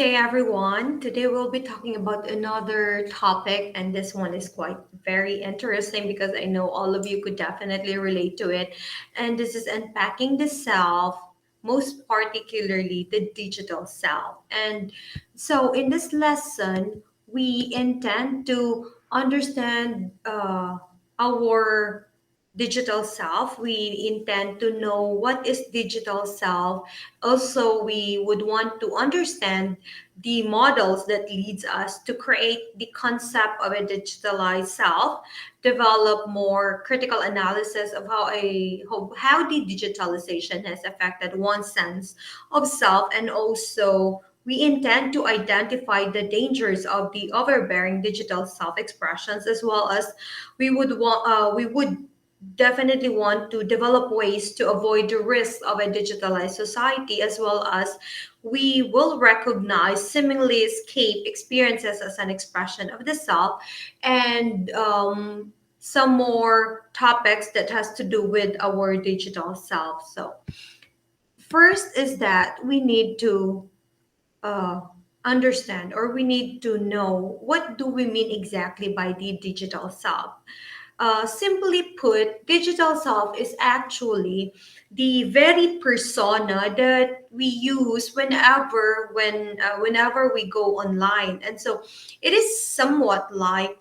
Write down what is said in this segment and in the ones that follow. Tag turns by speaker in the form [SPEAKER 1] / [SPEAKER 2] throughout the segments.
[SPEAKER 1] day, everyone. Today we'll be talking about another topic, and this one is quite very interesting because I know all of you could definitely relate to it. And this is unpacking the self, most particularly the digital self. And so, in this lesson, we intend to understand our digital self. We intend to know what is digital self. Also, we would want to understand the models that leads us to create the concept of a digitalized self, develop more critical analysis of how the digitalization has affected one's sense of self, and also we intend to identify the dangers of the overbearing digital self-expressions, as well as we would definitely want to develop ways to avoid the risks of a digitalized society, as well as we will recognize seemingly escape experiences as an expression of the self, and some more topics that has to do with our digital self. So first is that we need to uh, understand, or we need to know, what do we mean exactly by the digital self. Simply put, digital self is actually the very persona that we use whenever we go online, and so it is somewhat like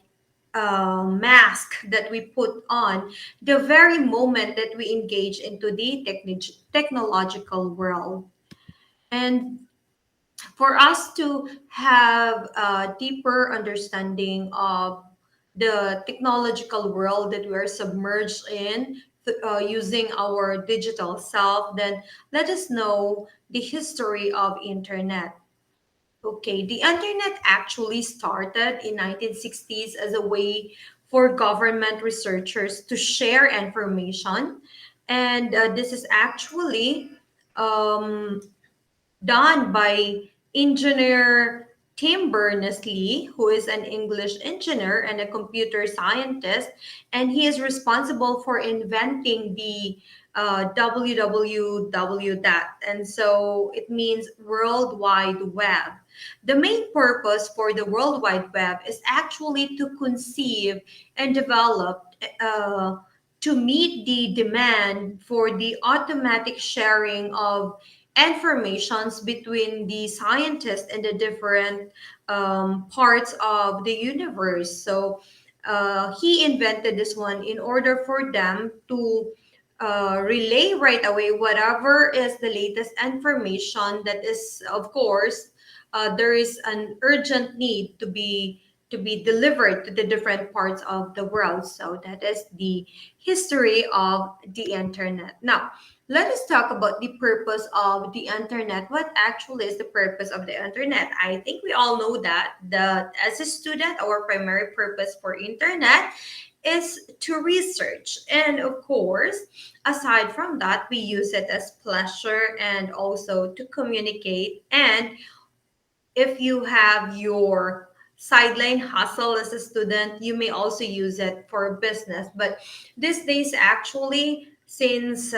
[SPEAKER 1] a mask that we put on the very moment that we engage into the technological world. And for us to have a deeper understanding of the technological world that we're submerged in, using our digital self, then let us know the history of internet. Okay, the internet actually started in 1960s as a way for government researchers to share information, and this is actually um, done by engineer Tim Berners-Lee, who is an English engineer and a computer scientist, and he is responsible for inventing the www dot, and so it means World Wide Web. The main purpose for the World Wide Web is actually to conceive and develop to meet the demand for the automatic sharing of informations between the scientists and the different parts of the universe. So he invented this one in order for them to relay right away whatever is the latest information that is, of course, there is an urgent need to be delivered to the different parts of the world. So that is the history of the internet. Now, let us talk about the purpose of the internet. What actually is the purpose of the internet? I think we all know that as a student, our primary purpose for internet is to research. And of course, aside from that, we use it as pleasure and also to communicate. And if you have your sideline hustle as a student, you may also use it for business. But these days, actually, since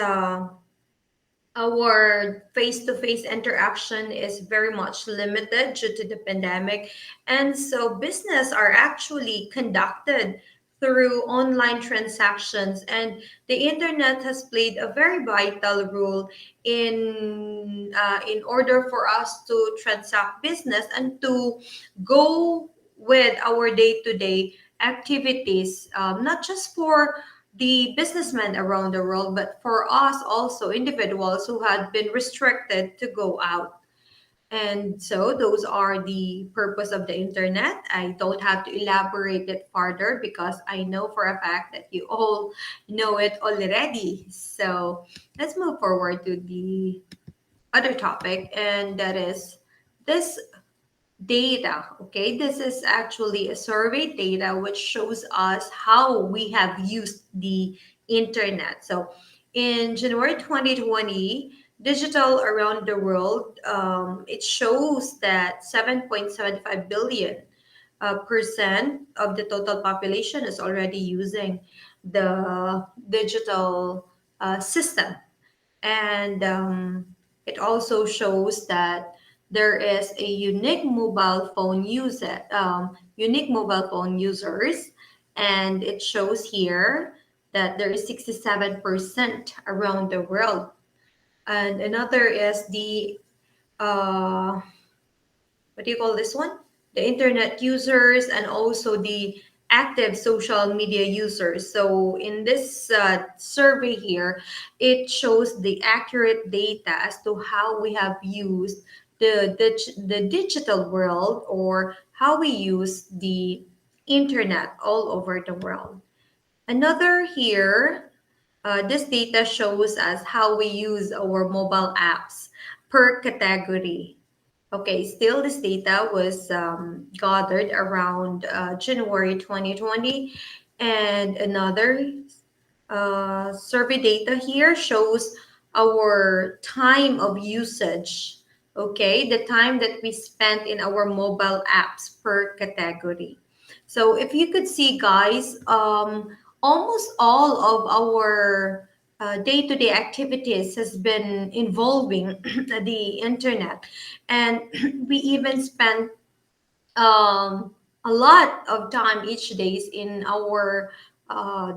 [SPEAKER 1] our face-to-face interaction is very much limited due to the pandemic, and so business are actually conducted through online transactions, and the internet has played a very vital role in order for us to transact business and to go with our day-to-day activities, not just for the businessmen around the world, but for us also, individuals who had been restricted to go out. And so those are the purpose of the internet. I don't have to elaborate it further because I know for a fact that you all know it already. So let's move forward to the other topic, and that is this data. Okay, this is actually a survey data which shows us how we have used the internet. So in January 2020, digital around the world, it shows that 7.75 billion percent of the total population is already using the digital system. And it also shows that there is a unique mobile phone users, and it shows here that there is 67% around the world. And another is the uh, what do you call this one? The internet users and also the active social media users. So in this survey here, it shows the accurate data as to how we have used the digital world, or how we use the internet all over the world. Another here, this data shows us how we use our mobile apps per category. Okay, still this data was gathered around January 2020. And another survey data here shows our time of usage. Okay, the time that we spent in our mobile apps per category. So if you could see, guys, almost all of our day-to-day activities has been involving the internet, and we even spend a lot of time each days in our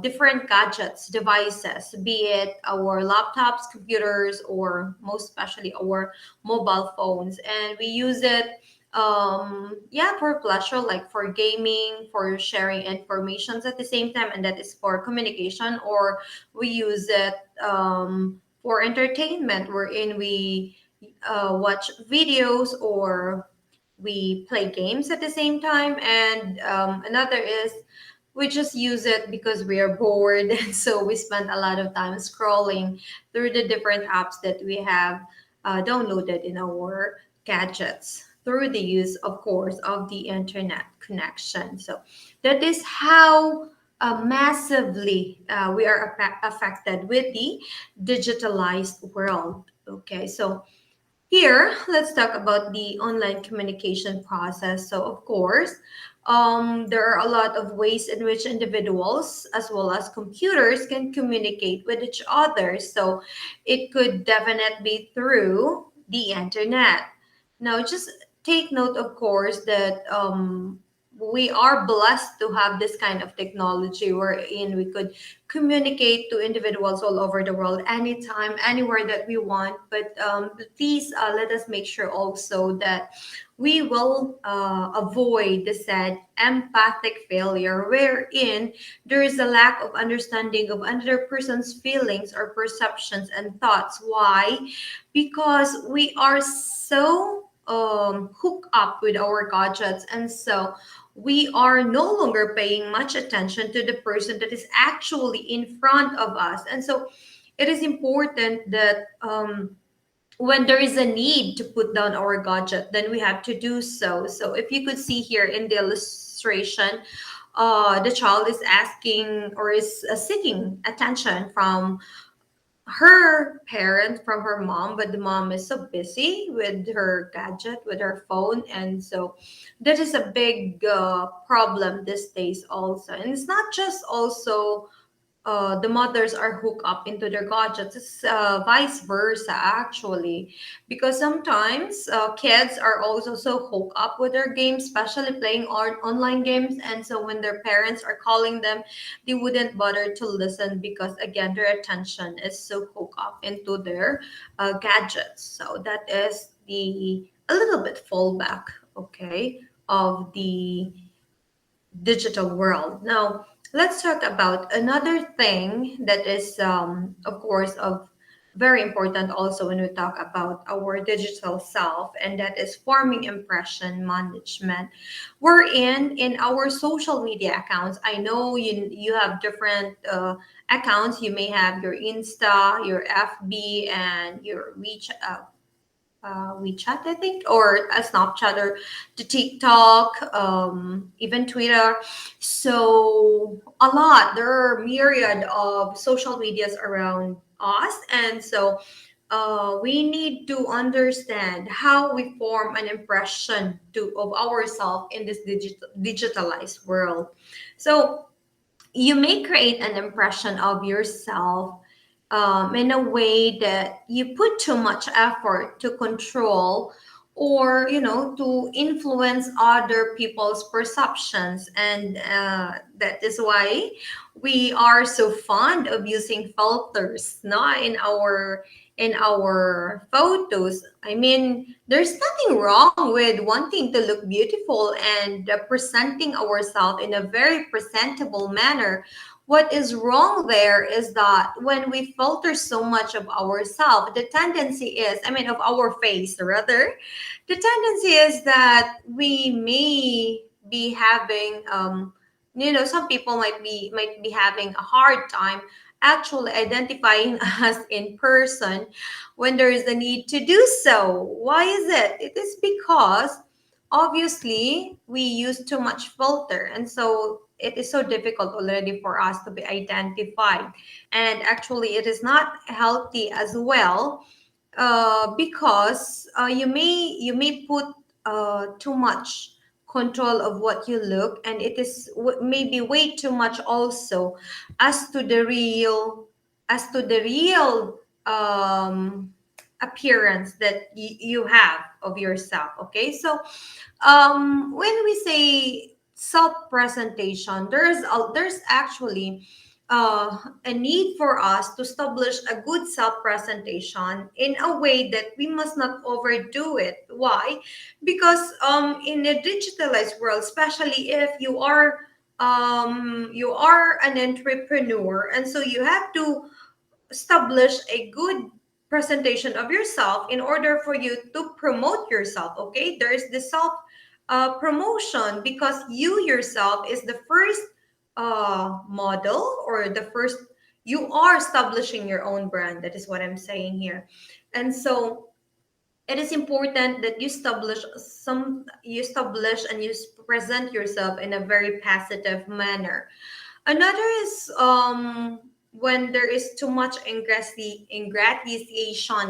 [SPEAKER 1] different gadgets, devices, be it our laptops, computers, or most especially our mobile phones. And we use it, yeah, for pleasure, like for gaming, for sharing informations at the same time, and that is for communication. Or we use it for entertainment, wherein we watch videos, or we play games at the same time. And another is we just use it because we are bored and so we spend a lot of time scrolling through the different apps that we have downloaded in our gadgets, through the use, of course, of the internet connection. So that is how massively we are affected with the digitalized world. Okay, so here, let's talk about the online communication process. So, of course, there are a lot of ways in which individuals as well as computers can communicate with each other. So, it could definitely be through the internet. Now, just take note, of course, that we are blessed to have this kind of technology wherein we could communicate to individuals all over the world anytime, anywhere that we want. But please let us make sure also that we will avoid the said empathic failure, wherein there is a lack of understanding of another person's feelings or perceptions and thoughts. Why? Because we are so hooked up with our gadgets, and so we are no longer paying much attention to the person that is actually in front of us. And so it is important that when there is a need to put down our gadget, then we have to do so. So if you could see here in the illustration, the child is asking or is seeking attention from her parent, from her mom, but the mom is so busy with her gadget, with her phone. And so that is a big problem these days also. And it's not just also the mothers are hooked up into their gadgets. It's vice versa, actually, because sometimes kids are also so hooked up with their games, especially playing online games. And so when their parents are calling them, they wouldn't bother to listen because, again, their attention is so hooked up into their gadgets. So that is the a little bit fallback, okay, of the digital world. Now, let's talk about another thing that is, of course, of very important also when we talk about our digital self, and that is forming impression management. We're in our social media accounts. I know you have different accounts. You may have your Insta, your FB, and your WeChat, I think, or a Snapchat, or the TikTok, even Twitter. So a lot. There are myriad of social medias around us, and so we need to understand how we form an impression of ourselves in this digitalized world. So you may create an impression of yourself in a way that you put too much effort to control or to influence other people's perceptions. And that is why we are so fond of using filters, not in our photos. I mean, there's nothing wrong with wanting to look beautiful and presenting ourselves in a very presentable manner. What is wrong there is that when we filter so much of ourselves, the tendency is, I mean, of our face rather, the tendency is that we may be having some people might be having a hard time actually identifying us in person when there is a need to do so. Why is it? It is because obviously we use too much filter, and so it is so difficult already for us to be identified. And actually it is not healthy as well, because you may put too much control of what you look, and it is maybe way too much also as to the real as to the real appearance that you have of yourself. Okay, so when we say self presentation, there's actually a need for us to establish a good self presentation in a way that we must not overdo it. Why? Because in a digitalized world, especially if you are an entrepreneur, and so you have to establish a good presentation of yourself in order for you to promote yourself. Okay, there is the self promotion, because you yourself is the first model, or the first, you are establishing your own brand. That is what I'm saying here. And so it is important that you establish and present yourself in a very positive manner. Another is when there is too much ingratitude.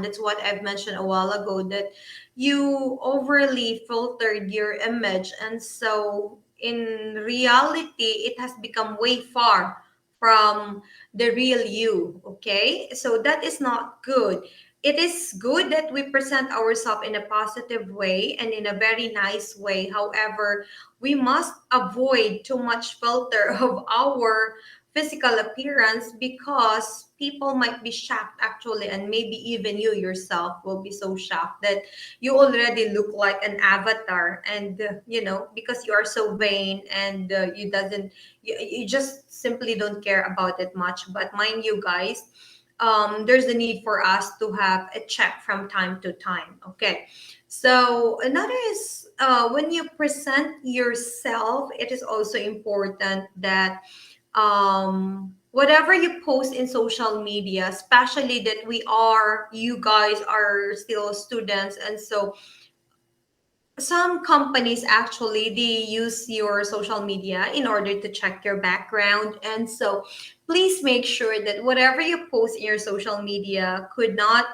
[SPEAKER 1] That's what I've mentioned a while ago, that you overly filtered your image, and so in reality it has become way far from the real you. Okay, so that is not good. It is good that we present ourselves in a positive way and in a very nice way. However, we must avoid too much filter of our physical appearance, because people might be shocked actually, and maybe even you yourself will be so shocked that you already look like an avatar. And because you are so vain, and you just simply don't care about it much. But mind you guys, there's a need for us to have a check from time to time. Okay, so another is, when you present yourself, it is also important that whatever you post in social media, especially that you guys are still students, and so some companies actually they use your social media in order to check your background. And so please make sure that whatever you post in your social media could not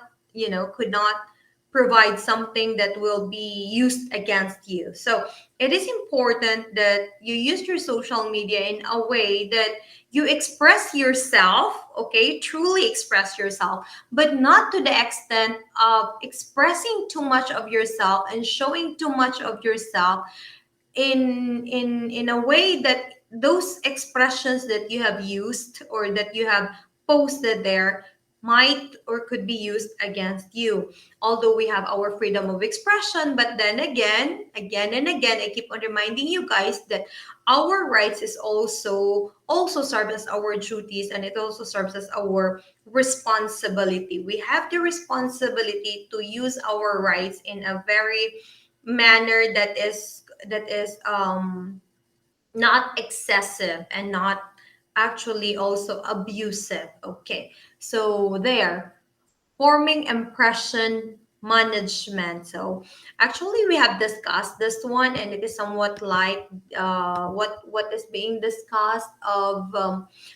[SPEAKER 1] provide something that will be used against you. So it is important that you use your social media in a way that you express yourself. Okay, truly express yourself, but not to the extent of expressing too much of yourself and showing too much of yourself in a way that those expressions that you have used or that you have posted there might or could be used against you. Although we have our freedom of expression, but then again and again, I keep on reminding you guys that our rights is also serve as our duties, and it also serves as our responsibility. We have the responsibility to use our rights in a very manner that is not excessive and not actually also abusive. Okay, so there, forming impression management. So actually we have discussed this one, and it is somewhat like what is being discussed of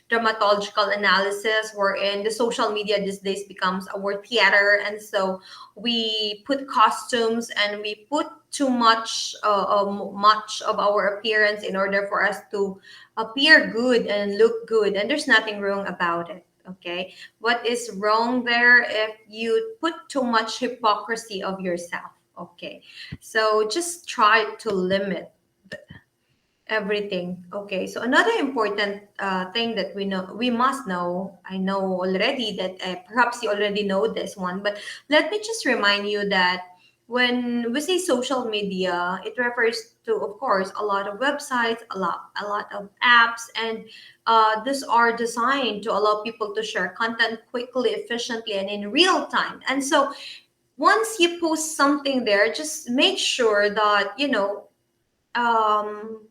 [SPEAKER 1] dermatological analysis, wherein the social media these days becomes our theater. And so we put costumes and we put too much of our appearance in order for us to appear good and look good, and there's nothing wrong about it. Okay, what is wrong there if you put too much hypocrisy of yourself? Okay, so just try to limit everything. Okay, so another important thing that we must know, I know already that perhaps you already know this one, but let me just remind you that when we say social media, it refers to, of course, a lot of websites, a lot of apps, and these are designed to allow people to share content quickly, efficiently, and in real time. And so once you post something there, just make sure that um,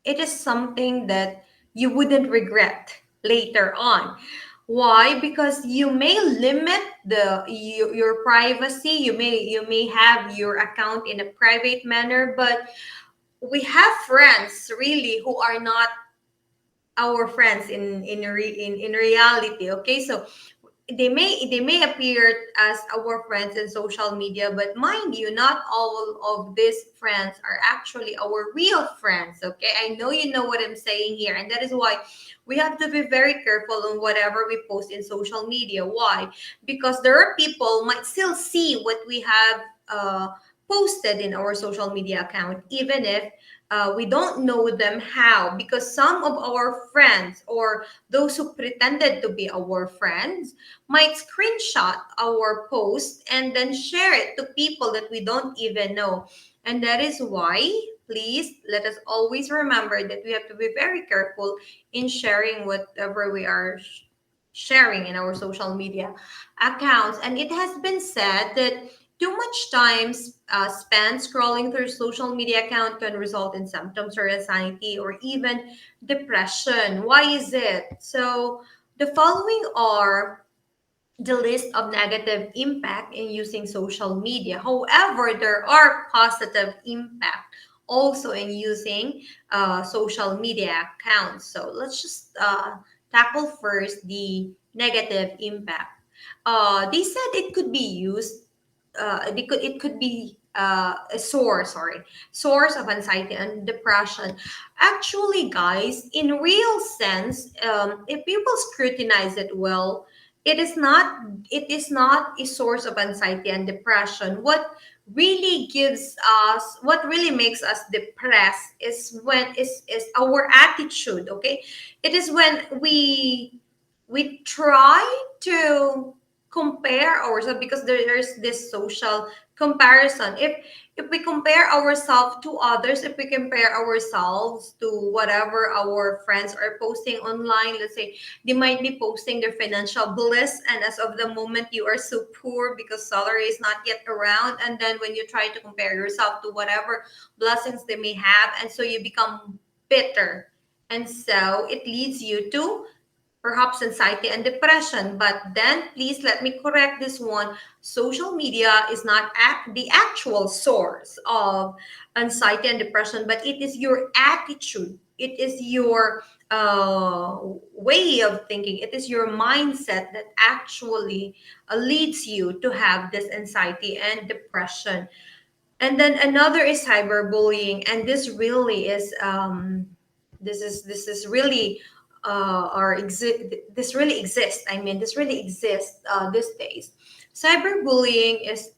[SPEAKER 1] it is something that you wouldn't regret later on. Why? Because you may limit your privacy. You may have your account in a private manner, but we have friends really who are not our friends in reality. Okay, so they may appear as our friends in social media, but mind you, not all of these friends are actually our real friends. Okay, I know you know what I'm saying here, and that is why we have to be very careful on whatever we post in social media. Why? Because there are people might still see what we have posted in our social media account, even if we don't know them. How? Because some of our friends, or those who pretended to be our friends, might screenshot our post and then share it to people that we don't even know. And that is why, please, let us always remember that we have to be very careful in sharing whatever we are sharing in our social media accounts. And it has been said that too much time spent scrolling through social media account can result in symptoms or anxiety or even depression. Why is it? So the following are the list of negative impact in using social media. However, there are positive impact also in using social media accounts. So let's just tackle first the negative impact. They said it could be used. It could be a source of anxiety and depression. Actually, guys, in real sense, if people scrutinize it well, it is not a source of anxiety and depression. What really makes us depressed is our attitude. Okay, it is when we try to compare ourselves, because there's this social comparison. If we compare ourselves to others, if we compare ourselves to whatever our friends are posting online, let's say they might be posting their financial bliss, and as of the moment you are so poor because salary is not yet around, and then when you try to compare yourself to whatever blessings they may have, and so you become bitter, and so it leads you to perhaps anxiety and depression. But then, please let me correct this one. Social media is not the actual source of anxiety and depression, but it is your attitude. It is your way of thinking. It is your mindset that actually leads you to have this anxiety and depression. And then another is cyberbullying, and this is really this really exists. I mean, this really exists these days. Cyberbullying is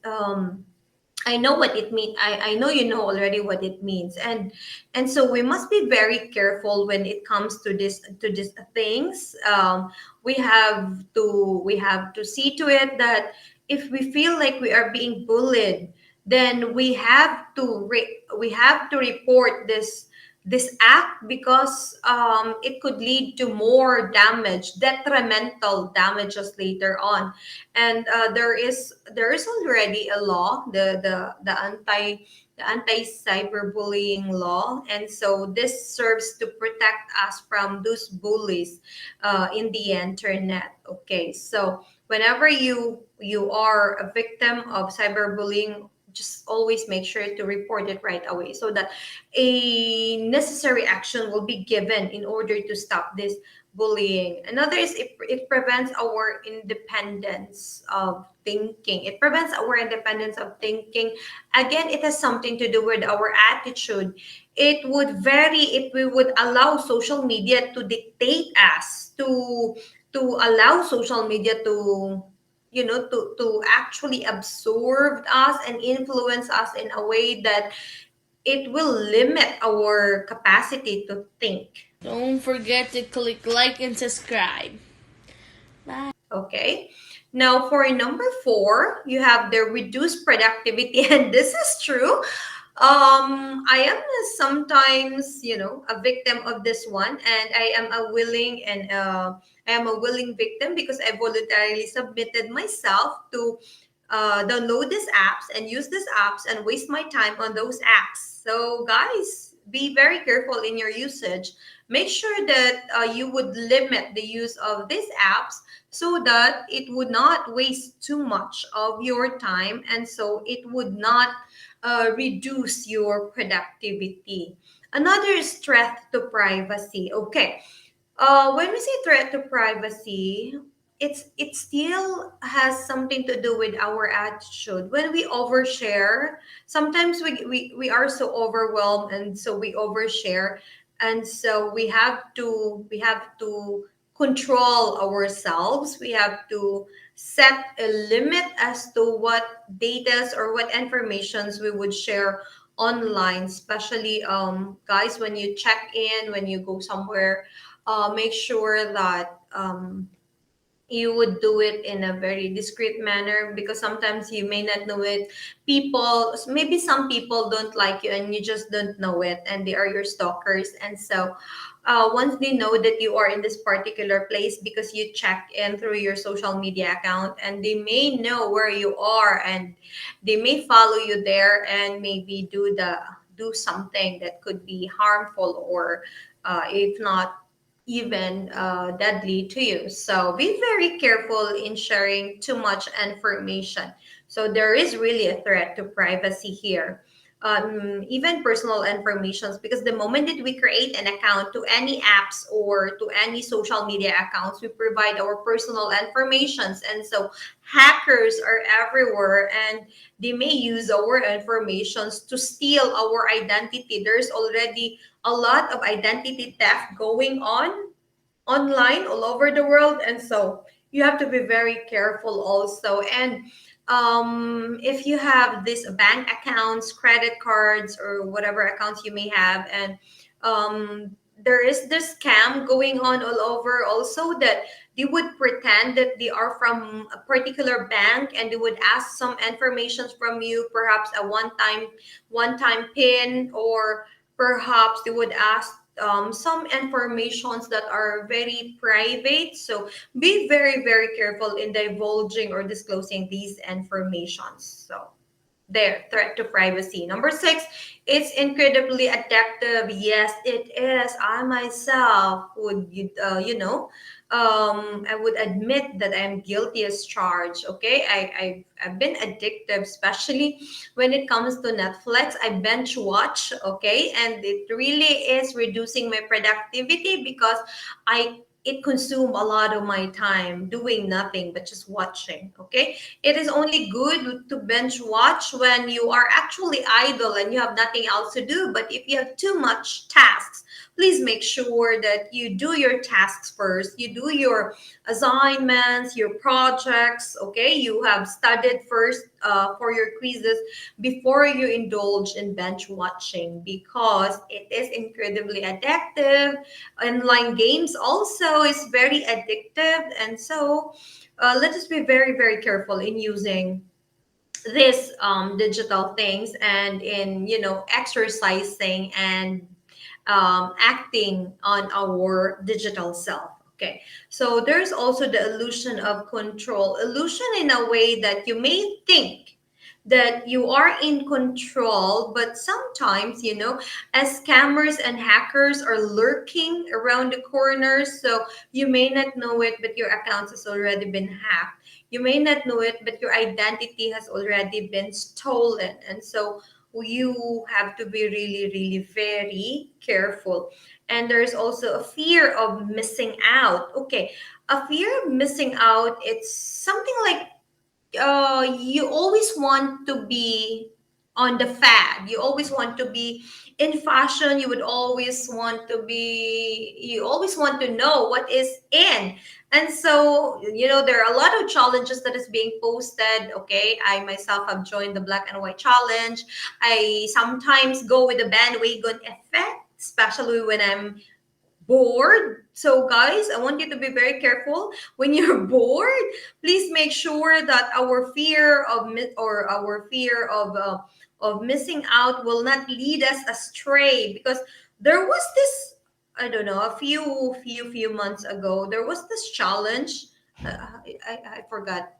[SPEAKER 1] I know what it means. I know you know already what it means. And so we must be very careful when it comes to these things. We have to see to it that if we feel like we are being bullied, then we have to report this act, because it could lead to more damage, detrimental damages later on. And there is already a law, the anti cyberbullying law, and so this serves to protect us from those bullies in the internet. Okay, so whenever you are a victim of cyberbullying, just always make sure to report it right away, so that a necessary action will be given in order to stop this bullying. Another is it prevents our independence of thinking. It prevents our independence of thinking. Again, it has something to do with our attitude. It would vary if we would allow social media to dictate us, to allow social media to actually absorb us and influence us in a way that it will limit our capacity to think.
[SPEAKER 2] Don't forget to click like and subscribe. Bye.
[SPEAKER 1] Okay. Now, for number four, you have the reduced productivity, and this is true. I am sometimes, a victim of this one, and I am a willing victim because I voluntarily submitted myself to download these apps and use these apps and waste my time on those apps. So, guys, be very careful in your usage. Make sure that you would limit the use of these apps so that it would not waste too much of your time, and so it would not reduce your productivity. Another is threat to privacy. Okay, when we say threat to privacy, it still has something to do with our attitude. When we overshare, sometimes we are so overwhelmed, and so we overshare, and so we have to control ourselves. We have to set a limit as to what datas or what informations we would share online, especially guys, when you check in, when you go somewhere, make sure that you would do it in a very discreet manner, because sometimes you may not know it. People, maybe some people don't like you and you just don't know it, and they are your stalkers. And so once they know that you are in this particular place because you check in through your social media account, and they may know where you are, and they may follow you there and maybe do something that could be harmful, or if not even deadly to you. So be very careful in sharing too much information. So there is really a threat to privacy here. Even personal informations, because the moment that we create an account to any apps or to any social media accounts, we provide our personal informations, and so hackers are everywhere, and they may use our informations to steal our identity. There's already a lot of identity theft going on online all over the world, and so you have to be very careful also. And if you have these bank accounts, credit cards, or whatever accounts you may have, and there is this scam going on all over also, that they would pretend that they are from a particular bank, and they would ask some information from you, perhaps a one time pin, or perhaps they would ask some informations that are very private. So be very, very careful in divulging or disclosing these informations. So there, threat to privacy. Number six, it's incredibly addictive. Yes, it is. I myself would, I would admit that I'm guilty as charged. Okay, I've been addictive, especially when it comes to Netflix. I binge watch. Okay, and it really is reducing my productivity, because it consumed a lot of my time doing nothing but just watching. Okay, it is only good to binge watch when you are actually idle and you have nothing else to do. But if you have too much tasks, please make sure that you do your tasks first. You do your assignments, your projects. Okay, you have studied first for your quizzes before you indulge in binge watching, because it is incredibly addictive. Online games also is very addictive, and so let us be very, very careful in using these digital things, and in exercising and acting on our digital self. Okay, so there's also the illusion of control. Illusion in a way that you may think that you are in control, but sometimes, as scammers and hackers are lurking around the corners, so you may not know it, but your account has already been hacked. You may not know it, but your identity has already been stolen. And so you have to be really, really very careful. And there's also a fear of missing out. Okay, a fear of missing out, it's something like you always want to be on the fad. You always want to be in fashion. You would always want to be, you always want to know what is in. And so, there are a lot of challenges that is being posted. Okay, I myself have joined the black and white challenge. I sometimes go with the bandwagon effect, especially when I'm bored. So, guys, I want you to be very careful when you're bored. Please make sure that our fear of or our fear of missing out will not lead us astray. Because there was this, I don't know, a few months ago, there was this challenge. I forgot,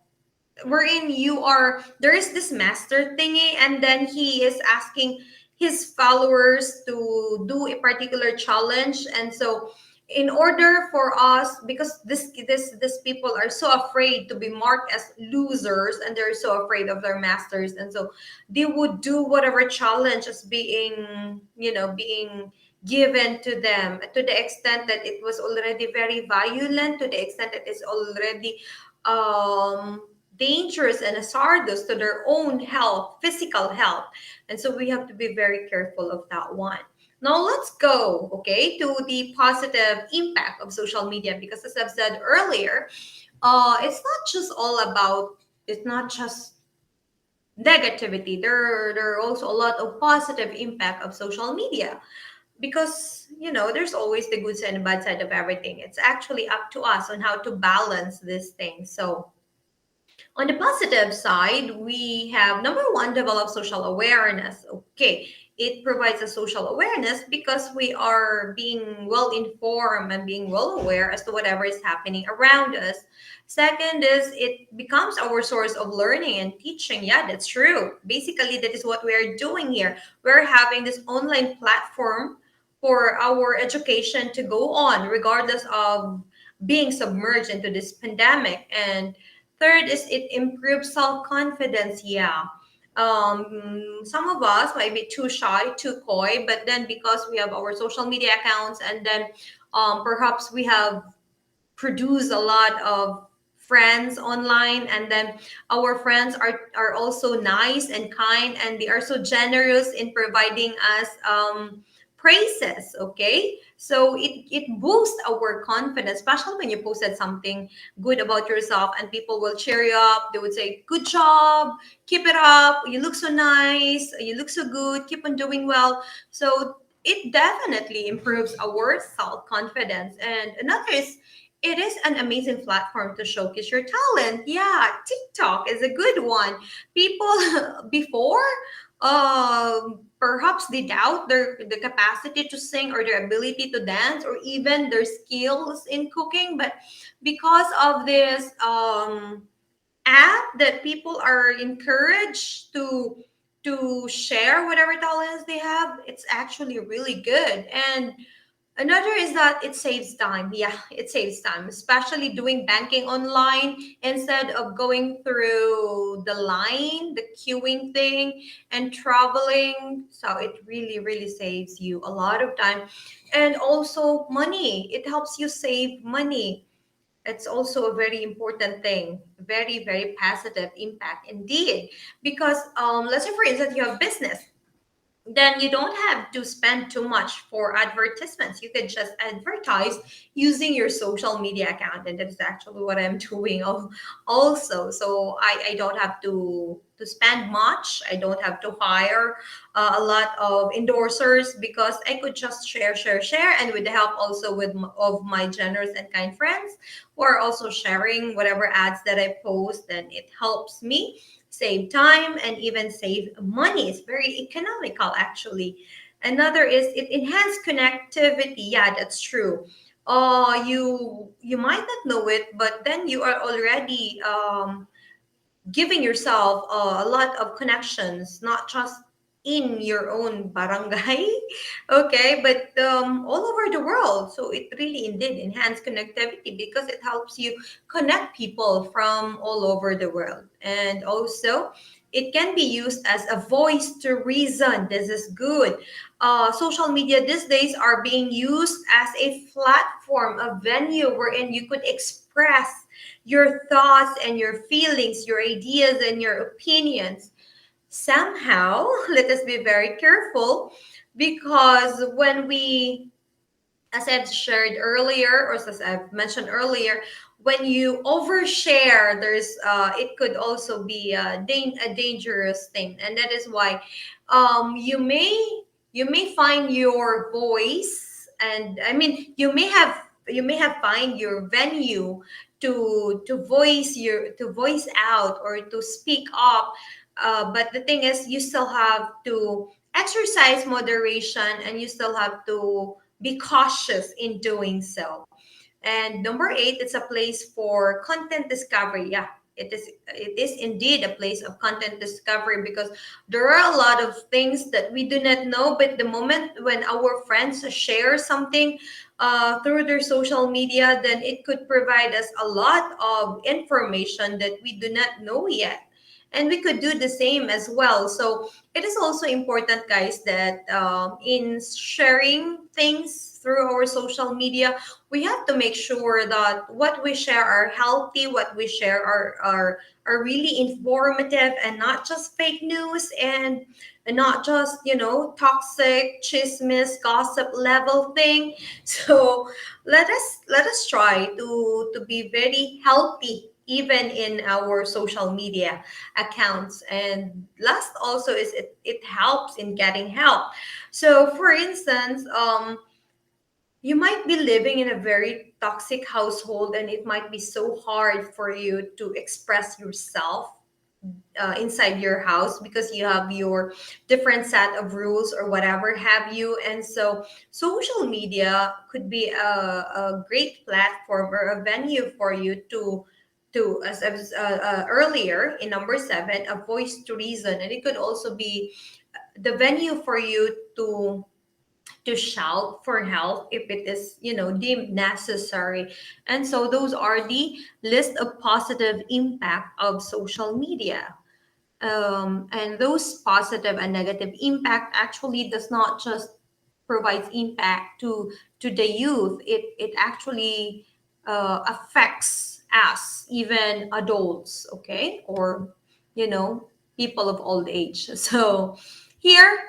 [SPEAKER 1] wherein you are, there is this master thingy, and then he is asking his followers to do a particular challenge. And so, in order for us, because this people are so afraid to be marked as losers, and they're so afraid of their masters, and so they would do whatever challenge is being given to them, to the extent that it was already very violent, to the extent that it's already um dangerous and hazardous to their own health, physical health. And so we have to be very careful of that one. Now let's go, okay, to the positive impact of social media, because as I've said earlier, it's not just negativity. There are also a lot of positive impact of social media, because there's always the good side and bad side of everything. It's actually up to us on how to balance this thing. So on the positive side, we have number one, develop social awareness. Okay, it provides a social awareness because we are being well informed and being well aware as to whatever is happening around us. Second is it becomes our source of learning and teaching. Yeah, that's true. Basically, that is what we're doing here. We're having this online platform for our education to go on, regardless of being submerged into this pandemic. And third is it improves self-confidence. Yeah. Some of us might be too shy, too coy, but then because we have our social media accounts, and then perhaps we have produce a lot of friends online, and then our friends are also nice and kind, and they are so generous in providing us praises. Okay, so it boosts our confidence, especially when you posted something good about yourself, and people will cheer you up. They would say, good job, keep it up, you look so nice, you look so good, keep on doing well. So it definitely improves our self-confidence. And another is it is an amazing platform to showcase your talent. Yeah, TikTok is a good one. People before, perhaps they doubt the capacity to sing or their ability to dance or even their skills in cooking, but because of this app, that people are encouraged to share whatever talents they have, it's actually really good. And another is that it saves time. Yeah, it saves time, especially doing banking online instead of going through the line, the queuing thing, and traveling. So it really, really saves you a lot of time. And also money. It helps you save money. It's also a very important thing. Very, very positive impact indeed. Because let's say for instance you have business, then you don't have to spend too much for advertisements. You could just advertise using your social media account, and that's actually what I'm doing also. So I don't have to spend much. I don't have to hire a lot of endorsers, because I could just share, and with the help also of my generous and kind friends who are also sharing whatever ads that I post, and it helps me save time and even save money. It's very economical actually. Another is it enhance connectivity. Yeah, that's true. You might not know it, but then you are already giving yourself a lot of connections, not just in your own barangay, okay, but all over the world. So it really indeed enhance connectivity because it helps you connect people from all over the world. And also, it can be used as a voice to reason. This is good. Social media these days are being used as a platform, a venue wherein you could express your thoughts and your feelings, your ideas and your opinions. somehow let us be very careful, because when we, as I've shared earlier, or as I've mentioned earlier, when you overshare, there's it could also be a dangerous thing, and that is why you may, you may find your voice, and I mean you may have find your venue to voice your, to voice out or to speak up, but the thing is, you still have to exercise moderation, and you still have to be cautious in doing so. And number eight, it's a place for content discovery. Yeah, it is indeed a place of content discovery, because there are a lot of things that we do not know, but the moment when our friends share something through their social media, then it could provide us a lot of information that we do not know yet, and we could do the same as well. So it is also important, guys, that in sharing things through our social media, we have to make sure that what we share are healthy, what we share are really informative, and not just fake news, and not just, you know, toxic chismis gossip level thing. So let us try to be very healthy even in our social media accounts. And last also is it helps in getting help. So for instance, you might be living in a very toxic household, and it might be so hard for you to express yourself inside your house, because you have your different set of rules or whatever have you. And so social media could be a great platform or a venue for you to, as earlier in number seven, a voice to reason. And it could also be the venue for you to shout for help if it is, you know, deemed necessary. And so those are the list of positive impact of social media. And those positive and negative impact actually does not just provides impact to the youth. It actually affects us, even adults, okay, or, you know, people of old age. So here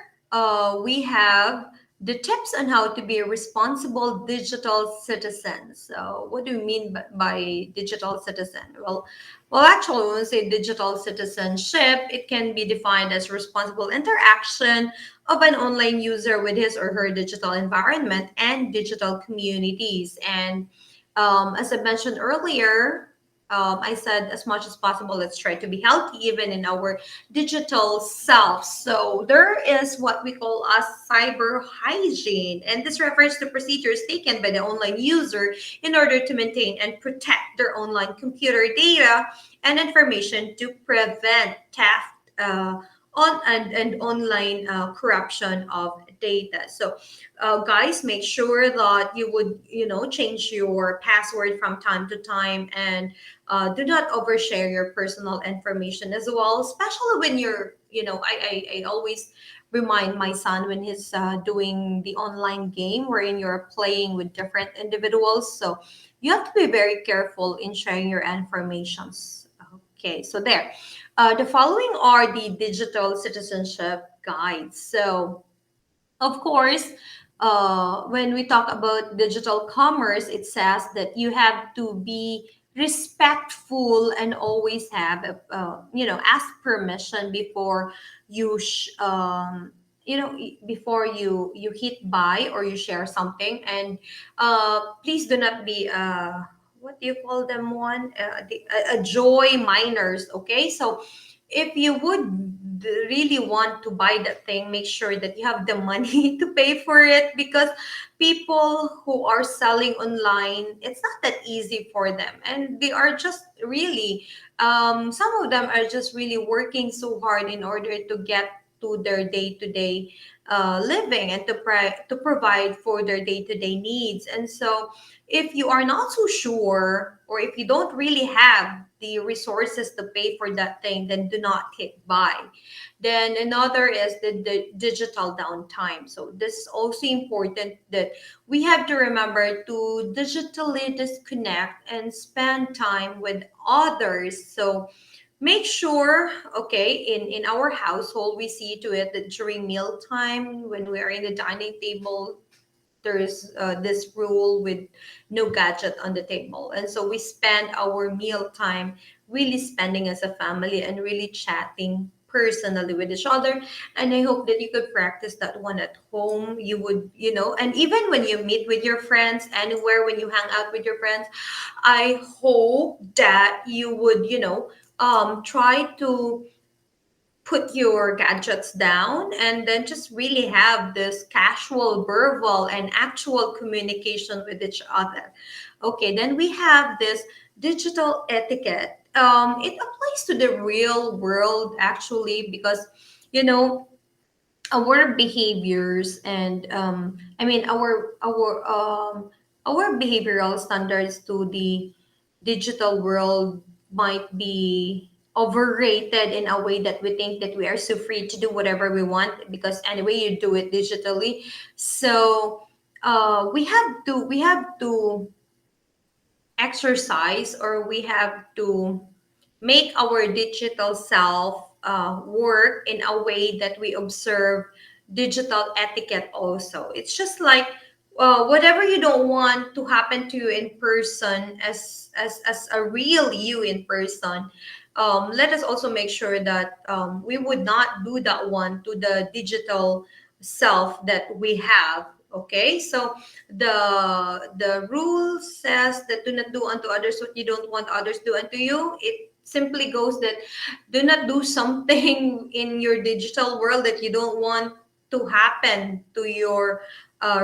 [SPEAKER 1] we have the tips on how to be a responsible digital citizen. So what do you mean by digital citizen? Well, actually, when we say digital citizenship, it can be defined as responsible interaction of an online user with his or her digital environment and digital communities. And as I mentioned earlier, I said as much as possible, let's try to be healthy even in our digital self. So there is what we call a cyber hygiene, and this refers to procedures taken by the online user in order to maintain and protect their online computer data and information to prevent theft and online corruption of data. So guys, make sure that you would, you know, change your password from time to time, and do not overshare your personal information as well, especially when you're, you know, I always remind my son when he's doing the online game wherein you're playing with different individuals. So you have to be very careful in sharing your informations. Okay, so there. The following are the digital citizenship guides. So of course, when we talk about digital commerce, it says that you have to be respectful and always have, you know, ask permission before you, you know, before you hit buy or you share something. And please do not be, what do you call them one? A joy minors, okay? So if you would really want to buy that thing, make sure that you have the money to pay for it, because people who are selling online, it's not that easy for them, and they are just really, some of them are just really working so hard in order to get to their day-to-day living, and to provide for their day-to-day needs. And so if you are not so sure, or if you don't really have the resources to pay for that thing, then do not hit buy. Then another is the digital downtime. So this is also important, that we have to remember to digitally disconnect and spend time with others. So make sure, okay, in our household, we see to it that during mealtime, when we are in the dining table, there is this rule with no gadget on the table. And so we spend our meal time really spending as a family and really chatting personally with each other. And I hope that you could practice that one at home. You would, and even when you meet with your friends, anywhere, when you hang out with your friends, I hope that you would, try to put your gadgets down and then just really have this casual verbal and actual communication with each other. Okay, then we have this digital etiquette. It applies to the real world actually, because you know our behaviors and I mean our behavioral standards to the digital world might be overrated in a way that we think that we are so free to do whatever we want because anyway you do it digitally. So we have to exercise, or we have to make our digital self work in a way that we observe digital etiquette also. It's just like whatever you don't want to happen to you in person as a real you in person, let us also make sure that we would not do that one to the digital self that we have. Okay, so the rule says that do not do unto others what you don't want others do unto you. It simply goes that do not do something in your digital world that you don't want to happen to your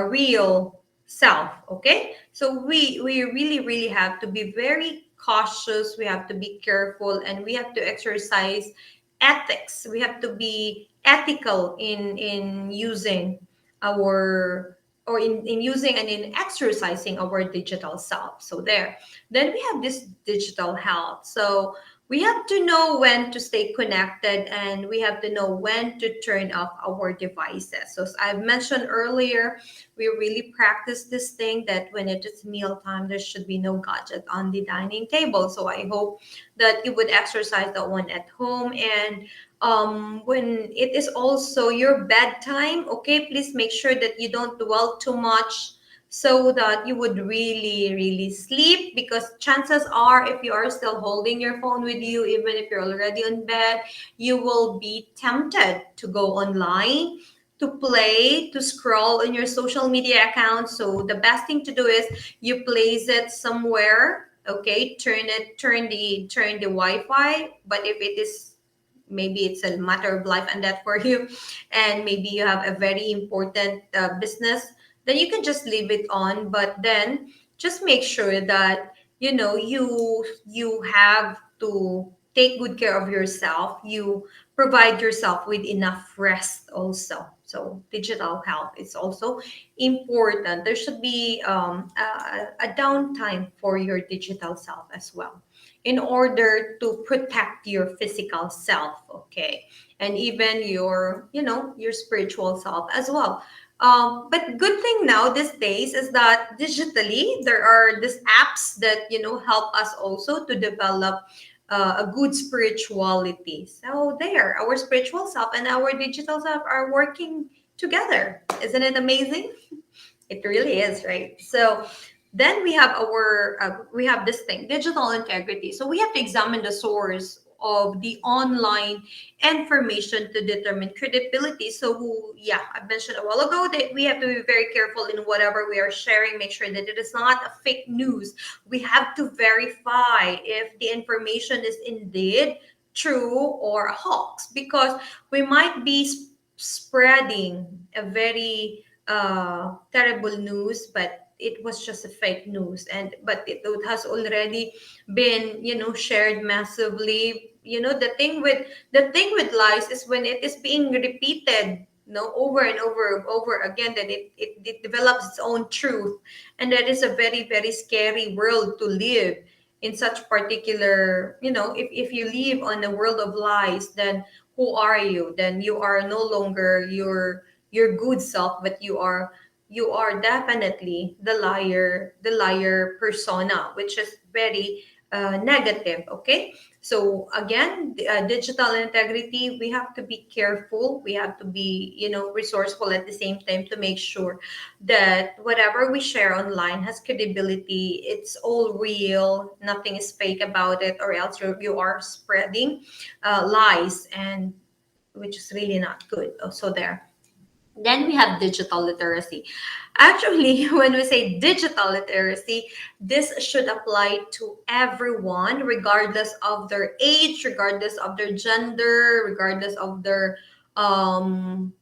[SPEAKER 1] real self. Okay, so we really have to be very cautious, we have to be careful, and we have to exercise ethics. We have to be ethical in using our or in using and in exercising our digital self. So there. Then we have this digital health. So we have to know when to stay connected and we have to know when to turn off our devices. So as I've mentioned earlier, we really practice this thing that when it is mealtime, there should be no gadget on the dining table. So I hope that you would exercise that one at home. And when it is also your bedtime, okay, please make sure that you don't dwell too much so that you would really sleep, because chances are if you are still holding your phone with you, even if you're already in bed, you will be tempted to go online, to play, to scroll on your social media account. So the best thing to do is you place it somewhere. Okay, turn the Wi-Fi. But if it is, maybe it's a matter of life and death for you, and maybe you have a very important business, then you can just leave it on. But then just make sure that you have to take good care of yourself. You provide yourself with enough rest also. So digital health is also important. There should be a downtime for your digital self as well, in order to protect your physical self. Okay, and even your spiritual self as well. But good thing now these days is that digitally there are these apps that help us also to develop a good spirituality. So there, our spiritual self and our digital self are working together. Isn't it amazing? It really is, right? So then we have this thing, digital integrity. So we have to examine the source of the online information to determine credibility. So yeah, I mentioned a while ago that we have to be very careful in whatever we are sharing. Make sure that it is not a fake news. We have to verify if the information is indeed true or a hoax, because we might be spreading a very terrible news, but it was just a fake news, and but it has already been shared massively. The thing with lies is when it is being repeated over and over again, then it develops its own truth. And that is a very very scary world to live in. Such particular, if you live on a world of lies, then who are you? Then you are no longer your good self, but you are definitely the liar persona, which is very negative. Okay, so again, digital integrity, we have to be careful, we have to be, resourceful at the same time to make sure that whatever we share online has credibility, it's all real, nothing is fake about it, or else you are spreading lies, and which is really not good. So there. Then we have digital literacy. Actually, when we say digital literacy, this should apply to everyone, regardless of their age, regardless of their gender, regardless of their um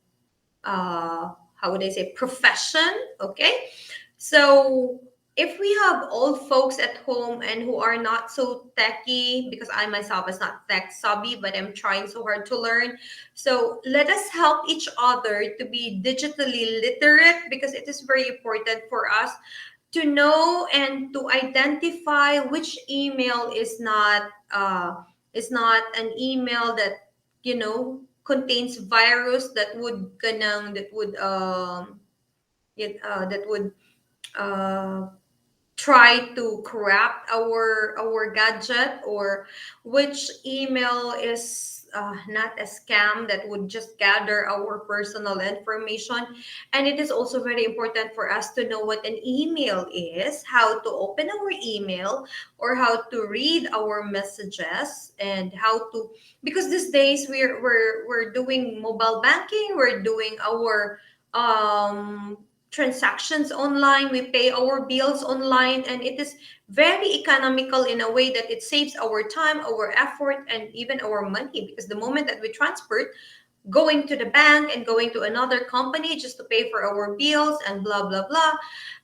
[SPEAKER 1] how would I say, profession. Okay, so if we have old folks at home and who are not so techy, because I myself is not tech savvy, but I'm trying so hard to learn. So let us help each other to be digitally literate, because it is very important for us to know and to identify which email is not an email that, contains virus that would that would uh, try to corrupt our gadget, or which email is not a scam that would just gather our personal information. And it is also very important for us to know what an email is, how to open our email, or how to read our messages, and how to, because these days we're doing mobile banking, we're doing our transactions online, we pay our bills online, and it is very economical in a way that it saves our time, our effort, and even our money, because the moment that we transport, going to the bank and going to another company just to pay for our bills and blah blah blah,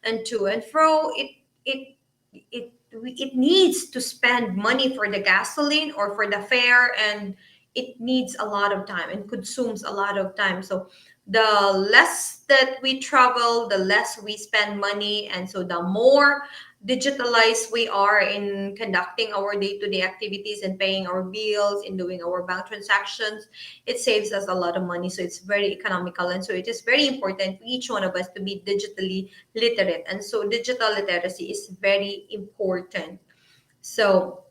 [SPEAKER 1] and to and fro, it it needs to spend money for the gasoline or for the fare, and it needs a lot of time and consumes a lot of time. So the less that we travel, the less we spend money, and so the more digitalized we are in conducting our day-to-day activities and paying our bills and doing our bank transactions, it saves us a lot of money. So it's very economical, and so it is very important for each one of us to be digitally literate, and so digital literacy is very important. So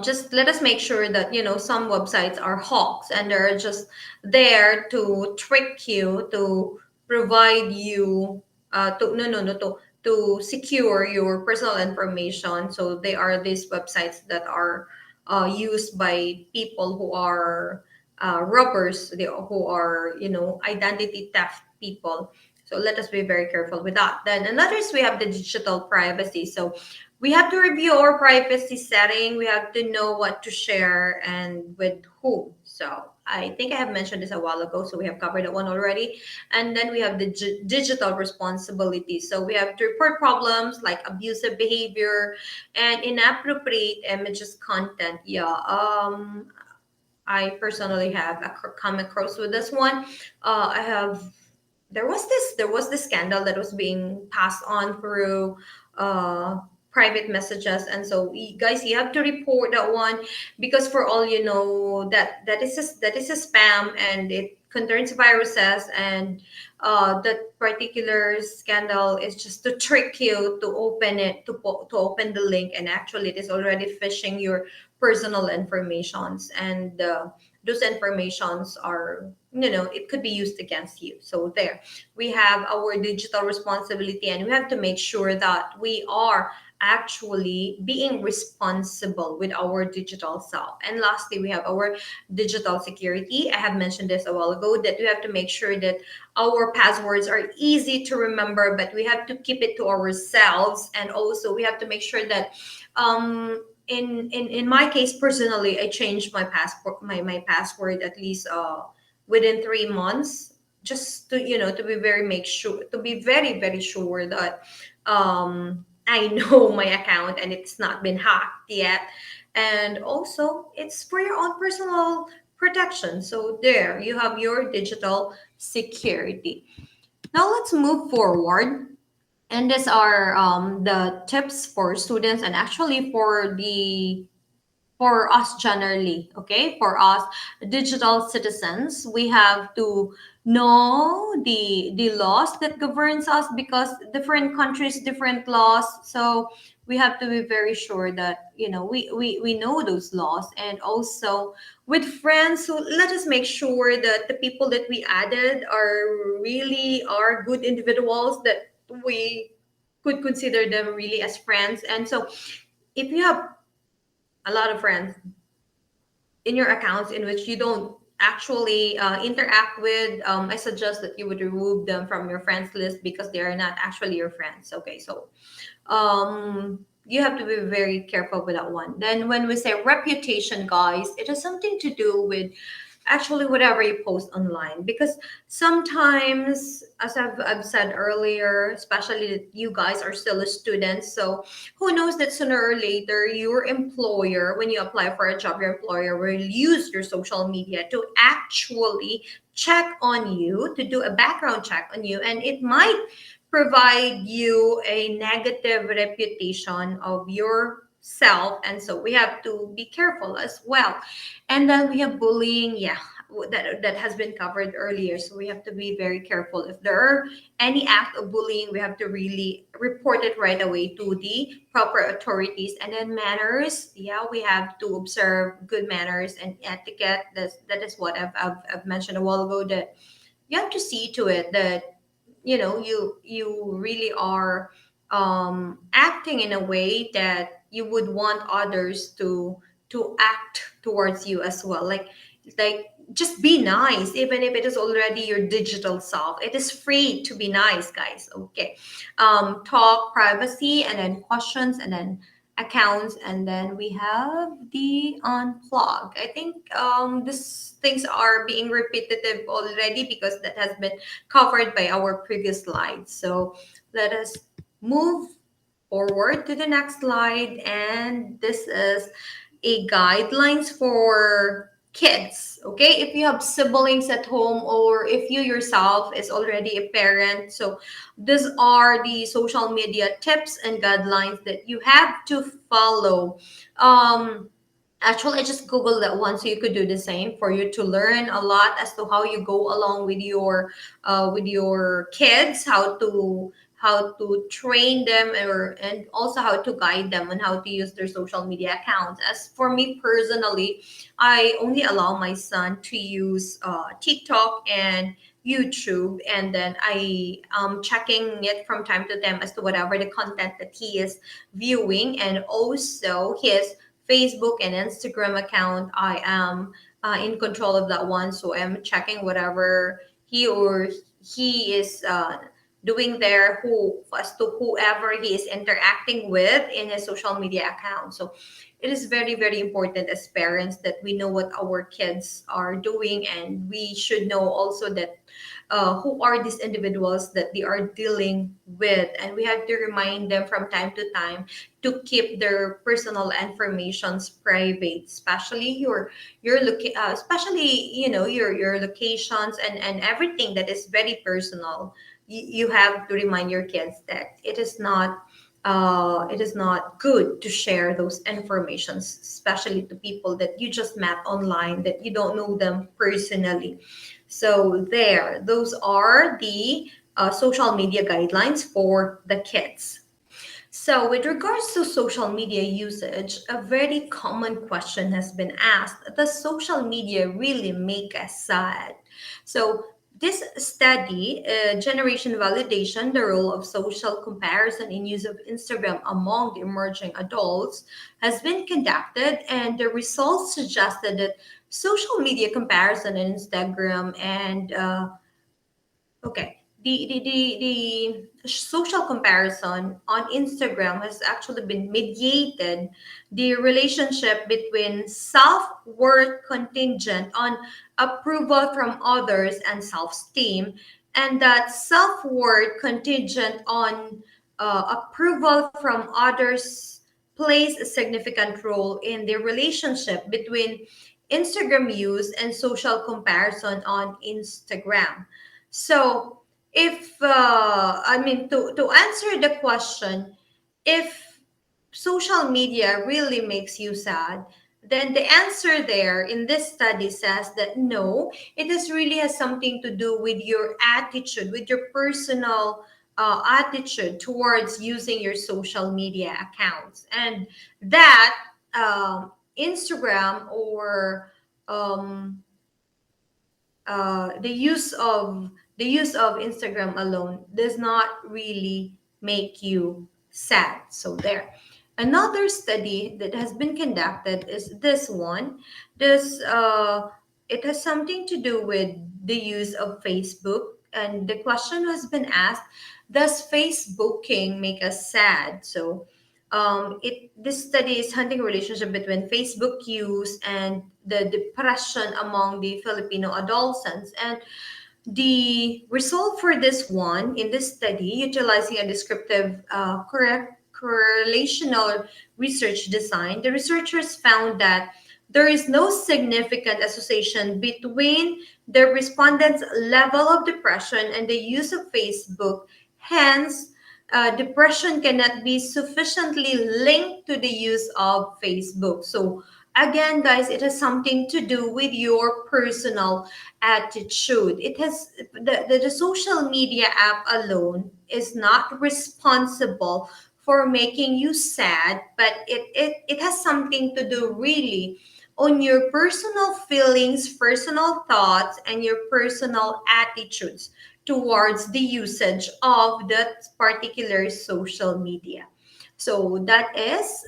[SPEAKER 1] just let us make sure that, some websites are hawks, and they're just there to trick you, to provide you to no no no to secure your personal information. So they are these websites that are used by people who are robbers, who are, identity theft people. So let us be very careful with that. Then another is we have the digital privacy. So we have to review our privacy setting. We have to know what to share and with whom. So I think I have mentioned this a while ago. So we have covered that one already. And then we have the digital responsibility. So we have to report problems like abusive behavior and inappropriate images content. Yeah. I personally have come across with this one. I have there was this scandal that was being passed on through uh, private messages, and so guys, you have to report that one, because for all you know, that is a spam, and it contains viruses, and that particular scandal is just to trick you to open it, to open the link, and actually it is already phishing your personal informations, and those informations are, it could be used against you. So there, we have our digital responsibility, and we have to make sure that we are actually being responsible with our digital self. And lastly, we have our digital security. I have mentioned this a while ago, that we have to make sure that our passwords are easy to remember, but we have to keep it to ourselves. And also we have to make sure that in my case personally, I changed my passport my password at least within 3 months, just to, to be very make sure, to be very very sure that I know my account and it's not been hacked yet. And also it's for your own personal protection. So there you have your digital security. Now let's move forward, and these are the tips for students, and actually for us generally. Okay, for us digital citizens, we have to No, the laws that governs us, because different countries, different laws. So we have to be very sure that we know those laws. And also with friends, so let us make sure that the people that we added are good individuals, that we could consider them really as friends. And so if you have a lot of friends in your accounts in which you don't actually interact with, I suggest that you would remove them from your friends list because they are not actually your friends. Okay, so you have to be very careful with that one. Then when we say reputation, guys, it has something to do with actually whatever you post online, because sometimes, as I've said earlier, especially that you guys are still a student, so who knows that sooner or later your employer, when you apply for a job, your employer will use your social media to actually check on you, to do a background check on you, and it might provide you a negative reputation of yourself. And so we have to be careful as well. And then we have bullying. Yeah, that has been covered earlier. So we have to be very careful. If there are any act of bullying, we have to really report it right away to the proper authorities. And then manners. Yeah, we have to observe good manners and etiquette. That is what I've mentioned a while ago, that you have to see to it that you really are acting in a way that you would want others to act towards you as well, like just be nice, even if it is already your digital self. It is free to be nice, guys. Okay. Talk privacy, and then questions, and then accounts, and then we have the unplug. I think these things are being repetitive already because that has been covered by our previous slides. So let us move forward to the next slide. And this is a guidelines for kids. Okay, if you have siblings at home, or if you yourself is already a parent, so these are the social media tips and guidelines that you have to follow. Actually, I just googled that one, so you could do the same for you to learn a lot as to how you go along with your kids, how to train them, and also how to guide them on how to use their social media accounts. As for me personally, I only allow my son to use TikTok and YouTube, and then I am checking it from time to time as to whatever the content that he is viewing, and also his Facebook and Instagram account. I am in control of that one, so I'm checking whatever he is doing there, who as to whoever he is interacting with in his social media account. So it is very very important as parents that we know what our kids are doing, and we should know also that who are these individuals that they are dealing with, and we have to remind them from time to time to keep their personal informations private, especially especially your locations and everything that is very personal. You have to remind your kids that it is not good to share those informations, especially to people that you just met online, that you don't know them personally. So there, those are the social media guidelines for the kids. So, with regards to social media usage, a very common question has been asked: does social media really make us sad? So, this study, Generation Validation, the role of social comparison in use of Instagram among the emerging adults, has been conducted, and the results suggested that social media comparison in Instagram and okay. The social comparison on Instagram has actually been mediated the relationship between self-worth contingent on approval from others and self-esteem, and that self-worth contingent on approval from others plays a significant role in the relationship between Instagram use and social comparison on Instagram. So, if I mean to answer the question, if social media really makes you sad, then the answer there in this study says that no, it is really has something to do with your attitude, with your personal attitude towards using your social media accounts, and that Instagram or um, the use of Instagram alone does not really make you sad. So there. Another study that has been conducted is this one. This it has something to do with the use of Facebook, and the question has been asked: does Facebooking make us sad? So this study is hunting a relationship between Facebook use and the depression among the Filipino adolescents. And the result for this one in this study, utilizing a descriptive correct correlational research design, the researchers found that there is no significant association between the respondents' level of depression and the use of Facebook. Hence, depression cannot be sufficiently linked to the use of Facebook. So, again, guys, it has something to do with your personal attitude. It has the social media app alone is not responsible for making you sad, but it has something to do really on your personal feelings, personal thoughts, and your personal attitudes towards the usage of that particular social media. So that is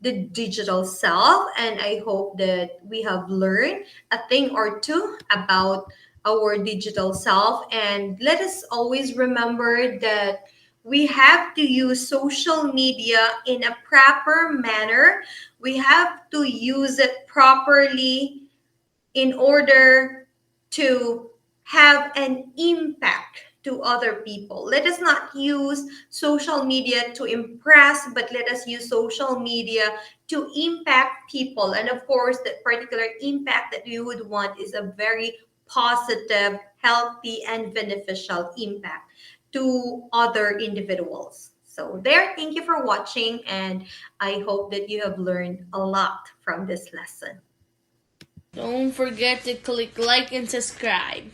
[SPEAKER 1] the digital self, and I hope that we have learned a thing or two about our digital self. And let us always remember that we have to use social media in a proper manner. We have to use it properly in order to have an impact to other people. Let us not use social media to impress, but let us use social media to impact people. And of course, that particular impact that we would want is a very positive, healthy, and beneficial impact to other individuals. So, there, thank you for watching, and I hope that you have learned a lot from this lesson.
[SPEAKER 2] Don't forget to click like and subscribe.